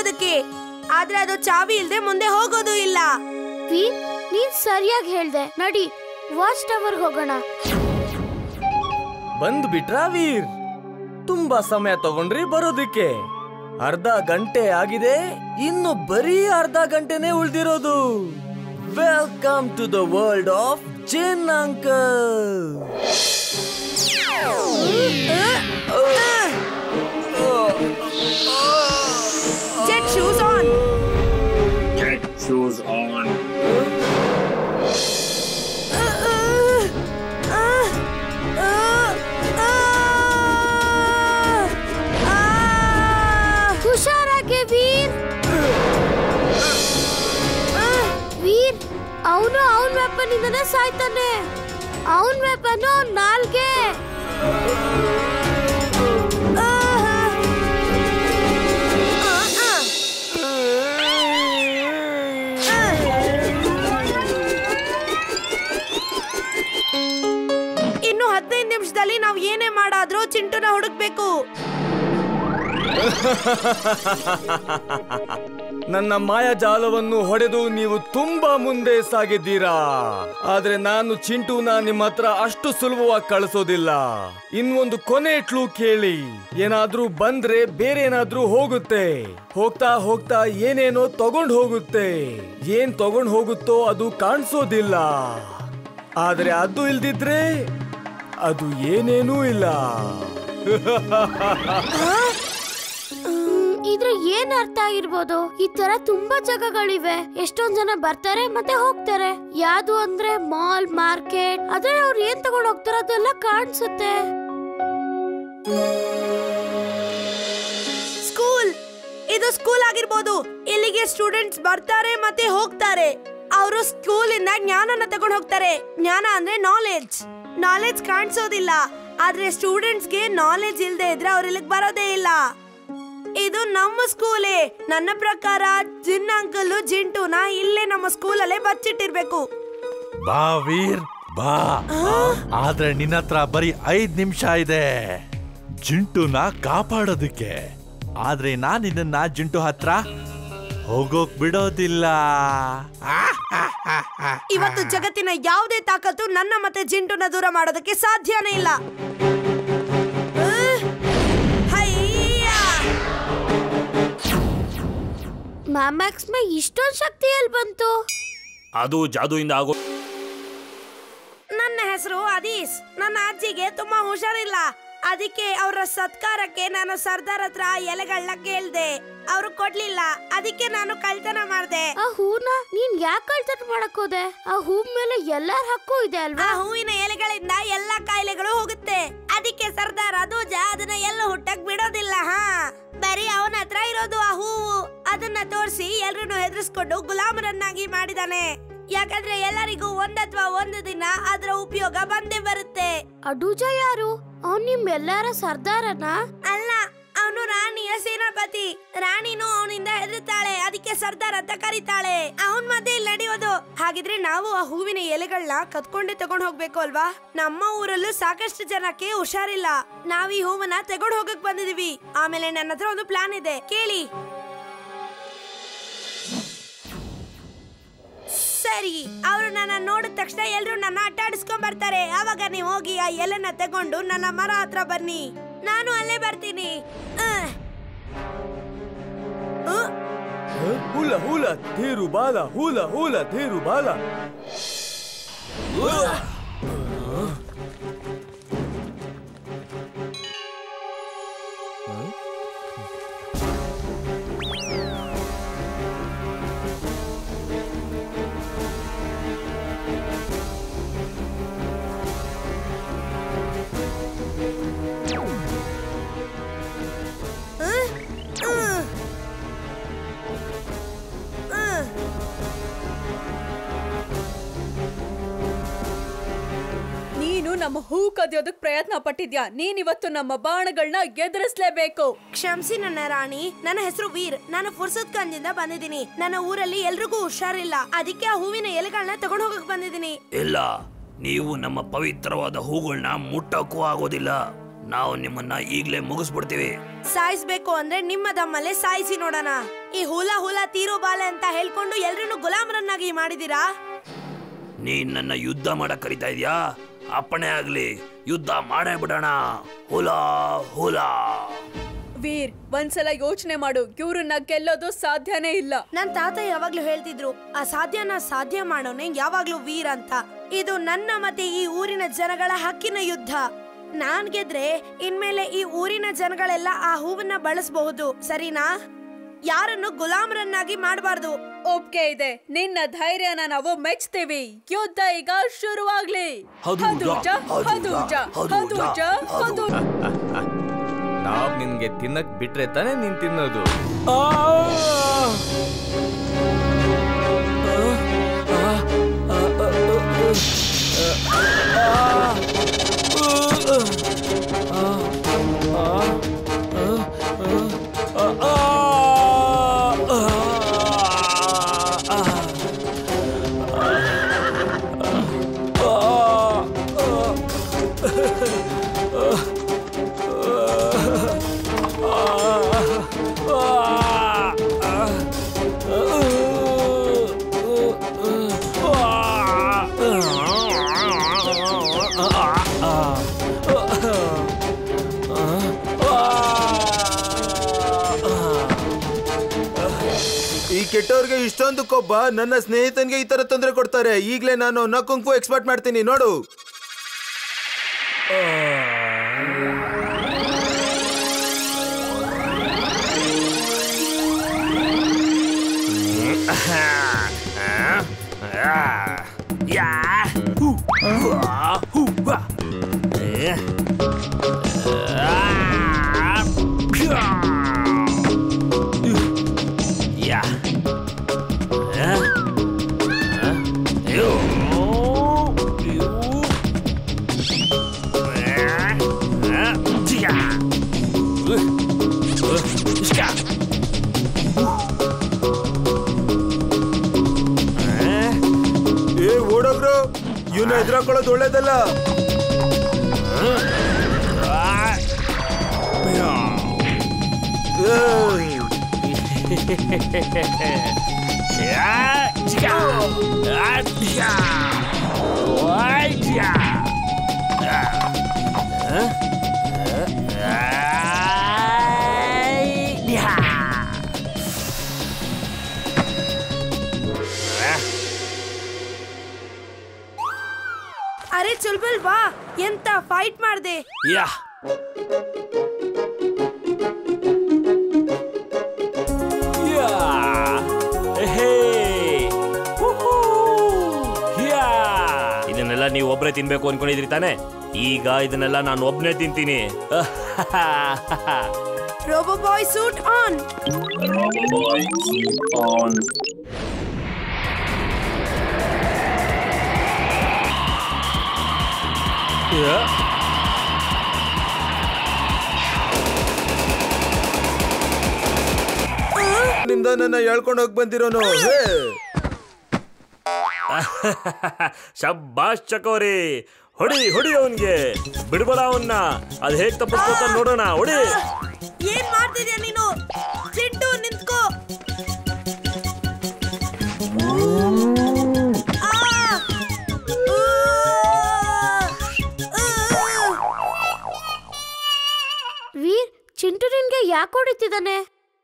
ತೆಗೆಯೋದಕ್ಕೆ, ಆದ್ರೆ ಅದು ಚಾವಿ ಇಲ್ದೆ ಮುಂದೆ ಹೋಗೋದು ಇಲ್ಲ. ವೀರ್, ನೀನ್ ಸರಿಯಾಗಿ ಹೇಳ್ದೆ. ನಡಿ, ವಾಚ್ ಟವರ್ ಹೋಗೋಣ. ಬಂದ್ ಬಿಟ್ರಾ ವೀರ್? ತುಂಬಾ ಸಮಯ ತಗೊಂಡ್ರಿ ಬರೋದಕ್ಕೆ. ಅರ್ಧ ಗಂಟೆ ಆಗಿದೆ, ಇನ್ನು ಬರೀ ಅರ್ಧ ಗಂಟೆನೇ ಉಳ್ದಿರೋದು. Welcome to the world of gin uncle. Get shoes on. Get shoes on. ಹುಷಾರಾಗೆ ವೀರ್. ವೀರ್, ಅವನು ಅವನ್ ವೆಪನ್ ಇಂದನೇ ಸಾಯ್ತಾನೆ. ಅವನ್ ವೆಪನ್ ನಾಲ್ಗೆ. ಇನ್ನು 15 ನಿಮಿಷದಲ್ಲಿ ನಾವು ಏನೇ ಮಾಡಾದ್ರೂ ಚಿಂಟುನ ಹುಡುಕ್ಬೇಕು. ನನ್ನ ಮಾಯಾಜಾಲವನ್ನು ಹೊಡೆದು ನೀವು ತುಂಬಾ ಮುಂದೆ ಸಾಗಿದ್ದೀರಾ. ಆದ್ರೆ ನಾನು ಚಿಂಟುನ ನಿಮ್ಮ ಹತ್ರ ಅಷ್ಟು ಸುಲಭವಾಗಿ ಕಳಿಸೋದಿಲ್ಲ. ಇನ್ನೊಂದು ಕೊನೆ ಕ್ಲೂ ಕೇಳಿ. ಏನಾದ್ರೂ ಬಂದ್ರೆ ಬೇರೆ ಏನಾದ್ರೂ ಹೋಗುತ್ತೆ. ಹೋಗ್ತಾ ಹೋಗ್ತಾ ಏನೇನೋ ತಗೊಂಡ್ ಹೋಗುತ್ತೆ. ಏನ್ ತಗೊಂಡ್ ಹೋಗುತ್ತೋ ಅದು ಕಾಣಿಸೋದಿಲ್ಲ. ಆದ್ರೆ ಅದು ಇಲ್ದಿದ್ರೆ ಅದು ಏನೇನೂ ಇಲ್ಲ. ಇದ್ರ ಏನ್ ಅರ್ಥ ಆಗಿರ್ಬೋದು? ಈ ತರ ತುಂಬಾ ಜಾಗಗಳಿವೆ. ಎಷ್ಟೊಂದ್ ಜನ ಬರ್ತಾರೆ ಮತ್ತೆ ಹೋಗ್ತಾರೆ. ಯಾವ್ದು ಅಂದ್ರೆ ಮಾಲ್, ಮಾರ್ಕೆಟ್. ಆದ್ರೆ ಅವ್ರು ಏನ್ ತಗೊಂಡ್ ಹೋಗ್ತಾರ ಅದೆಲ್ಲ ಕಾಣಿಸುತ್ತೆ. ಸ್ಕೂಲ್, ಇದು ಸ್ಕೂಲ್ ಆಗಿರ್ಬೋದು. ಇಲ್ಲಿಗೆ ಸ್ಟೂಡೆಂಟ್ಸ್ ಬರ್ತಾರೆ ಮತ್ತೆ ಹೋಗ್ತಾರೆ. ಅವರು ಸ್ಕೂಲ್ ಇಂದ ಜ್ಞಾನನ ತಗೊಂಡ್ ಹೋಗ್ತಾರೆ. ಜ್ಞಾನ ಅಂದ್ರೆ ನಾಲೆಡ್ಜ್. ನಾಲೆಡ್ಜ್ ಕಾಣಿಸೋದಿಲ್ಲ, ಆದ್ರೆ ಸ್ಟೂಡೆಂಟ್ಸ್ಗೆ ನಾಲೆಡ್ಜ್ ಇಲ್ದೆ ಇದ್ರೆ ಅವ್ರ ಇಲ್ಲಿಗೆ ಬರೋದೇ ಇಲ್ಲ. ಇದು ನಮ್ಮ ಸ್ಕೂಲೇ. ನನ್ನ ಪ್ರಕಾರ ಜಿನ್ ಅಂಕಲ್ ಜಿಂಟುನ ಇಲ್ಲೇ ನಮ್ಮ ಸ್ಕೂಲಲ್ಲೇ ಬಚ್ಚಿಟ್ಟಿರ್ಬೇಕು. ಬಾ ವೀರ್ ಬಾ. ಆದ್ರೆ ನಿನ್ನ ಹತ್ರ ಬರೀ 5 ನಿಮಿಷ ಇದೆ ಜಿಂಟುನ ಕಾಪಾಡೋದಕ್ಕೆ. ಆದ್ರೆ ನಾನು ಇದನ್ನ ಜಿಂಟು ಹತ್ರ ಹೋಗೋಕ್ ಬಿಡೋದಿಲ್ಲ. ಇವತ್ತು ಜಗತ್ತಿನ ಯಾವುದೇ ತಾಕತ್ತು ನನ್ನ ಮತ್ತೆ ಜಿಂಟುನ ದೂರ ಮಾಡೋದಕ್ಕೆ ಸಾಧ್ಯನೇ ಇಲ್ಲ. ಮ್ಯಾಮ್ಯಾಕ್ಸ್ ಮೇ ಇಷ್ಟೊಂದು ಶಕ್ತಿ ಎಲ್ಲಿ ಬಂತು? ಅದು ಜಾದೂಯಿಂದ ಆಗೋ. ನನ್ನ ಹೆಸರು ಅದೀಸ್. ನನ್ನ ಅಜ್ಜಿಗೆ ತುಂಬಾ ಹುಷಾರಿಲ್ಲ. ಅದಕ್ಕೆ ಅವರ ಸತ್ಕಾರಕ್ಕೆ ನಾನು ಸರ್ದಾರ್ ಹತ್ರ ಎಲೆಗಳನ್ನ ಕೇಳ್ದೆ. ಅವರು ಕೊಡ್ಲಿಲ್ಲ. ಅದಕ್ಕೆ ನಾನು ಕಳ್ತನ ಮಾಡ್ದೆ. ಆ ಹೂನ ನೀನ್ ಯಾಕೆ ಕಳ್ತನ ಮಾಡಕ್ ಹೋದೆ? ಆ ಹೂ ಮೇಲೆ ಎಲ್ಲಾರ ಹಕ್ಕು ಇದೆ ಅಲ್ವಾ? ಆ ಹೂವಿನ ಎಲೆಗಳಿಂದ ಎಲ್ಲಾ ಕಾಯಿಲೆಗಳು ಹೋಗುತ್ತೆ. ಅದಕ್ಕೆ ಸರ್ದಾರ್ ಅದೂಜ ಅದನ್ನ ಎಲ್ಲೂ ಹುಟ್ಟಕ್ ಬಿಡೋದಿಲ್ಲ. ಬರೀ ಅವನ ಹತ್ರ ಇರೋದು ಆ ಹೂವು. ಅದನ್ನ ತೋರಿಸಿ ಎಲ್ರನ್ನು ಹೆದರ್ಸ್ಕೊಂಡು ಗುಲಾಮರನ್ನಾಗಿ ಮಾಡಿದಾನೆ. ಯಾಕಂದ್ರೆ ಎಲ್ಲರಿಗೂ ಒಂದತ್ವಾ ಒಂದು ದಿನ ಅದರ ಉಪಯೋಗ ಬಂದೇ ಬರುತ್ತೆ. ಅಡೂಜ ಯಾರು? ಅವ್ನ್ ನಿಮ್ಮೆಲ್ಲರ ಸರ್ದಾರನ? ಅಲ್ಲ, ಅವನು ರಾಣಿಯ ಸೇನಾಪತಿ. ರಾಣಿನೂ ಅವನಿಂದ ಹೆದರ್ತಾಳೆ. ಅದಕ್ಕೆ ಸರ್ದಾರ್ ಅಂತ ಕರೀತಾಳೆ. ಅವನ್ ಮತ್ತೆ ಇಲ್ಲಿ ನಡೆಯೋದು. ಹಾಗಿದ್ರೆ ನಾವು ಆ ಹೂವಿನ ಎಲೆಗಳನ್ನ ಕತ್ಕೊಂಡೆ ತಗೊಂಡ್ ಹೋಗ್ಬೇಕು ಅಲ್ವಾ? ನಮ್ಮ ಊರಲ್ಲೂ ಸಾಕಷ್ಟು ಜನಕ್ಕೆ ಹುಷಾರಿಲ್ಲ. ನಾವ್ ಈ ಹೂವನ್ನ ತಗೊಂಡ್ ಹೋಗಕ್ ಬಂದಿದೀವಿ. ಆಮೇಲೆ ನನ್ನ ಹತ್ರ ಒಂದು ಪ್ಲಾನ್ ಇದೆ, ಕೇಳಿ. ಸರಿ, ಅವರು ನನ್ನ ನೋಡಿದ ತಕ್ಷಣ ಎಲ್ರು ನನ್ನ ಅಟ್ಟಾಡಿಸ್ಕೊಂಡ್ ಬರ್ತಾರೆ. ಆವಾಗ ನೀವು ಹೋಗಿ ಆ ಎಲೆನ ತಗೊಂಡು ನನ್ನ ಮರ ಹತ್ರ ಬನ್ನಿ. ನಾನು ಅಲ್ಲೇ ಬರ್ತೀನಿ. ಹೂಲ ಹೂಲ ಧೀರು ಬಾಲ, ಹೂಲ ಹೂಲ ಧೀರು ಬಾಲ. ನಮ್ಮ ಹೂ ಕದಿಯೋದಕ್ ಪ್ರಯತ್ನ ಪಟ್ಟಿದ್ಯಾ. ನೀನಿವತ್ತು ನಮ್ಮ ಬಾಣಗಳನ್ನ ಎದುರಿಸಲೇಬೇಕು. ಕ್ಷಮಿಸಿ ನನ್ನ ರಾಣಿ. ನನ್ನ ಹೆಸರು ವೀರ್. ನಾನು ಫುರ್ಸತ್ ಖಂದಿಂದ ಬಂದಿದ್ದೀನಿ. ನನ್ನ ಊರಲ್ಲಿ ಎಲ್ರಿಗೂ ಹುಷಾರಿಲ್ಲ. ಅದಕ್ಕೆ ಆ ಹೂವಿನ ಎಲೆಗಳನ್ನ ತಗೊಂಡ್ ಹೋಗಕ್ ಬಂದಿದ್ದೀನಿ. ಇಲ್ಲ, ನೀವು ನಮ್ಮ ಪವಿತ್ರವಾದ ಹೂಗಳನ್ನ ಮುಟ್ಟಕ್ಕೂ ಆಗೋದಿಲ್ಲ. ನಾವು ನಿಮ್ಮನ್ನ ಈಗ್ಲೇ ಮುಗಿಸ್ಬಿಡ್ತೀವಿ. ಸಾಯಿಸ್ಬೇಕು ಅಂದ್ರೆ ನಿಮ್ಮ ದಮ್ಮಲ್ಲೇ ಸಾಯಿಸಿ ನೋಡೋಣ. ಈ ಹುಲ ತೀರೋ ಬಾಲೆ ಅಂತ ಹೇಳ್ಕೊಂಡು ಎಲ್ರನ್ನೂ ಗುಲಾಮರನ್ನಾಗಿ ಮಾಡಿದೀರಾ. ನೀನ್ ನನ್ನ ಯುದ್ಧ ಮಾಡಕ್ ಕರಿತಾ ಇದ್ಯಾ? ಅಪ್ಪಣೆ ಆಗ್ಲಿ, ಯುದ್ಧ ಮಾಡೇ ಬಿಡೋಣ. ಹುಲ ವೀರ್, ಒಂದ್ಸಲ ಯೋಚನೆ ಮಾಡು, ಇವ್ರನ್ನ ಗೆಲ್ಲೋದು ಸಾಧ್ಯನೇ ಇಲ್ಲ. ನನ್ ತಾತ ಯಾವಾಗ್ಲೂ ಹೇಳ್ತಿದ್ರು, ಅಸಾಧ್ಯನ ಸಾಧ್ಯ ಮಾಡೋನೆ ಯಾವಾಗ್ಲೂ ವೀರ್ ಅಂತ. ಇದು ನನ್ನ ಮತ್ತೆ ಈ ಊರಿನ ಜನಗಳ ಹಕ್ಕಿನ ಯುದ್ಧ. ನಾನ್ ಗೆದ್ರೆ ಇನ್ಮೇಲೆ ಈ ಊರಿನ ಜನಗಳೆಲ್ಲ ಆ ಹೂವನ್ನ ಬಳಸಬಹುದು, ಸರಿನಾ? ಯಾರನ್ನು ಗುಲಾಮರನ್ನಾಗಿ ಮಾಡಬಾರ್ದು. ಒಪ್ಗೆ ಇದೆ, ನಿನ್ನ ಧೈರ್ಯನ ನಾವು ಮೆಚ್ತೀವಿ. ಯುದ್ಧ ಈಗ ಶುರುವಾಗ್ಲಿ. ನಾವ್ ನಿನ್ಗೆ ತಿನ್ನಕ್ ಬಿಟ್ರೆ ತಾನೇ ನೀನ್ ತಿನ್ನೋದು. ಈ ಕೆಟ್ಟವ್ರಿಗೆ ಇಷ್ಟೊಂದು ಕೊಬ್ಬ, ನನ್ನ ಸ್ನೇಹಿತನಿಗೆ ಈ ತರ ತೊಂದರೆ ಕೊಡ್ತಾರೆ. ಈಗಲೇ ನಾನು ಕುಂಗ್ ಫು ಎಕ್ಸ್ಪರ್ಟ್ ಮಾಡ್ತೀನಿ, ನೋಡು. ಓಡೋಗ್ರು, ಇವನ್ನ ಎದುರಾಕೊಳ್ಳೋದು ಒಳ್ಳೇದಲ್ಲ. ಅರೆ ಚುಲ್ಬುಲ್ ಬಾ, ಎಂತ ಫೈಟ್ ಮಾಡ್ದೆ. ಯಾ ಇದನ್ನೆಲ್ಲ ನೀವು ಒಬ್ರೇ ತಿನ್ಬೇಕು ಅನ್ಕೊಂಡಿದ್ರಿ ತಾನೆ? ಈಗ ಇದನ್ನೆಲ್ಲ ನಾನು ಒಬ್ನೇ ತಿಂತೀನಿ. Robo boy suit on. ನಿಂದ ನನ್ನ ಹೇಳ್ಕೊಂಡು ಹೋಗಿ ಬಂದಿರೋನು. ಶಬ್ಬಾಷ್ ಚಕೋರಿ, ಹೊಡಿ ಅವನ್ಗೆ, ಬಿಡ್ಬೇಡ ಅವನ್ನ. ಅದ್ ಹೇಗ್ ತಪ್ಪಿಸ್ಕೋತ ನೋಡೋಣ. ಹೊಡಿ. ಏನ್ ಮಾಡ್ತಿದ್ಯಾ ನೀನು? ಚಿಂಟು ನಿಂತ್ಕೋ. ವೀರ್, ಚಿಂಟು ನಿನ್ಗೆ ಯಾಕೆ ಹೊಡಿತಿದ್ದಾನೆ?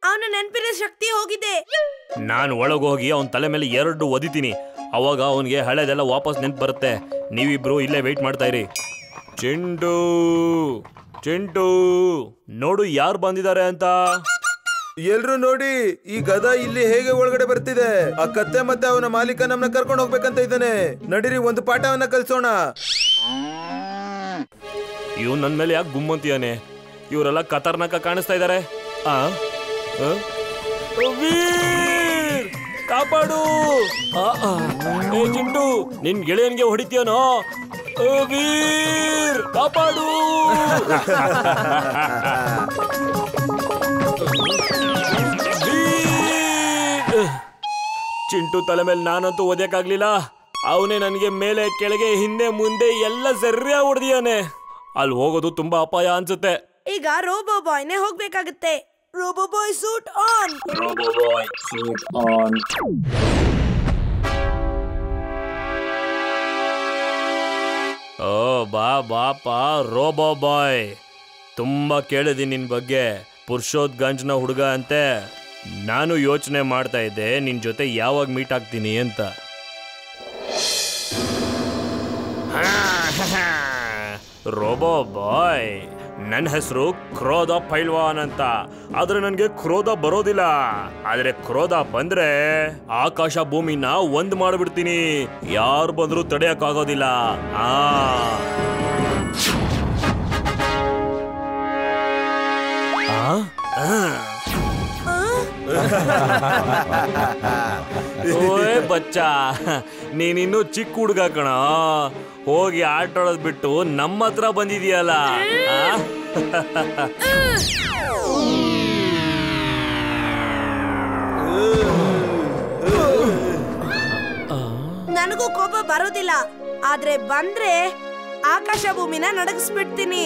ಅವನ ನೆನಪಿನ ಶಕ್ತಿ ಹೋಗಿದೆ. ನಾನು ಒಳಗೋಗಿ ಅವನ ತಲೆ ಮೇಲೆ 2 ಒದಿತೀನಿ. ಅವಾಗ ಅವನಿಗೆ ಹಳೆದೆಲ್ಲ ವಾಪಸ್ ನೆನ್ಪು ಬರುತ್ತೆ. ನೀವಿಬ್ರು ಇಲ್ಲೇ ವೇಟ್ ಮಾಡ್ತಾ ಇರಿ. ಚಿಂಟು ನೋಡು ಯಾರು ಬಂದಿದ್ದಾರೆ ಅಂತ. ಎಲ್ರು ನೋಡಿ, ಈ ಗದ ಇಲ್ಲಿ ಹೇಗೆ ಒಳಗಡೆ ಬರ್ತಿದೆ. ಆ ಕತ್ತೆ ಮತ್ತೆ ಅವನ ಮಾಲೀಕ ನಮ್ಮನ್ನ ಕರ್ಕೊಂಡು ಹೋಗ್ಬೇಕಂತ ಇದ್ದಾನೆ. ನಡೀರಿ, ಒಂದು ಪಾಠವನ್ನ ಕಲ್ಸೋಣ. ಇವ್ ನನ್ ಮೇಲೆ ಯಾಕೆ ಗುಮ್ಮಂತಿಯಾನೆ? ಇವರೆಲ್ಲ ಖತರ್ನಾಕ ಕಾಣಿಸ್ತಾ ಇದ್ದಾರೆ. ವೀರ್, ಕಾಪಾಡು. ಏ ಚಿಂಟು, ನಿನ್ ಗೆಳೆಯನ್ಗೆ ಹೊಡಿತೀಯನೋ? ವೀರ್, ಕಾಪಾಡು. ಚಿಂಟು ತಲೆ ಮೇಲೆ ನಾನಂತೂ ಓದಕ್ಕಾಗ್ಲಿಲ್ಲ. ಅವನೇ ನನಗೆ ಮೇಲೆ ಕೆಳಗೆ ಹಿಂದೆ ಮುಂದೆ ಎಲ್ಲ ಸರಿಯಾಗಿ ಹೊಡೆದಿಯಾನೆ. ಅಲ್ಲಿ ಹೋಗೋದು ತುಂಬಾ ಅಪಾಯ ಅನ್ಸುತ್ತೆ. ಈಗ ರೋಬೋ ಬಾಯ್ನೇ ಹೋಗ್ಬೇಕಾಗುತ್ತೆ. Robo boy suit on. Robo Boy, suit on. ಓ ಬಾಪ ರೋಬೋ ಬಾಯ್, ತುಂಬಾ ಕೇಳಿದೀನಿ ನಿನ್ ಬಗ್ಗೆ. ಪುರುಷೋತ್ಗಂಜ್ನ ಹುಡುಗ ಅಂತೆ. ನಾನು ಯೋಚನೆ ಮಾಡ್ತಾ ಇದ್ದೆ ನಿನ್ ಜೊತೆ ಯಾವಾಗ ಮೀಟ್ ಆಗ್ತೀನಿ ಅಂತ. ರೋಬೋ ಬಾಯ್, ನನ್ನ ಹೆಸರು ಕ್ರೋಧ ಪೈಲ್ವಾನ್ ಅಂತ. ಆದ್ರೆ ನನ್ಗೆ ಕ್ರೋಧ ಬರೋದಿಲ್ಲ. ಆದ್ರೆ ಕ್ರೋಧ ಬಂದ್ರೆ ಆಕಾಶ ಭೂಮಿನ ಒಂದ್ ಮಾಡ್ಬಿಡ್ತೀನಿ. ಯಾರು ಬಂದ್ರು ತಡೆಯಕ್ಕಾಗೋದಿಲ್ಲ. ಓಯ್ ಬಚ್ಚ, ನೀನಿನ್ನೂ ಚಿಕ್ಕ ಹುಡುಗ ಕಣ. ಹೋಗಿ ಆಟ ಆಡೋದ್ ಬಿಟ್ಟು ನಮ್ಮ ಹತ್ರ ಬಂದಿದೀಯಲ್ಲ. ನನಗೂ ಕೋಪ ಬರೋದಿಲ್ಲ. ಆದ್ರೆ ಬಂದ್ರೆ ಆಕಾಶ ಭೂಮಿನ ನಡಗಿಸ್ಬಿಡ್ತೀನಿ.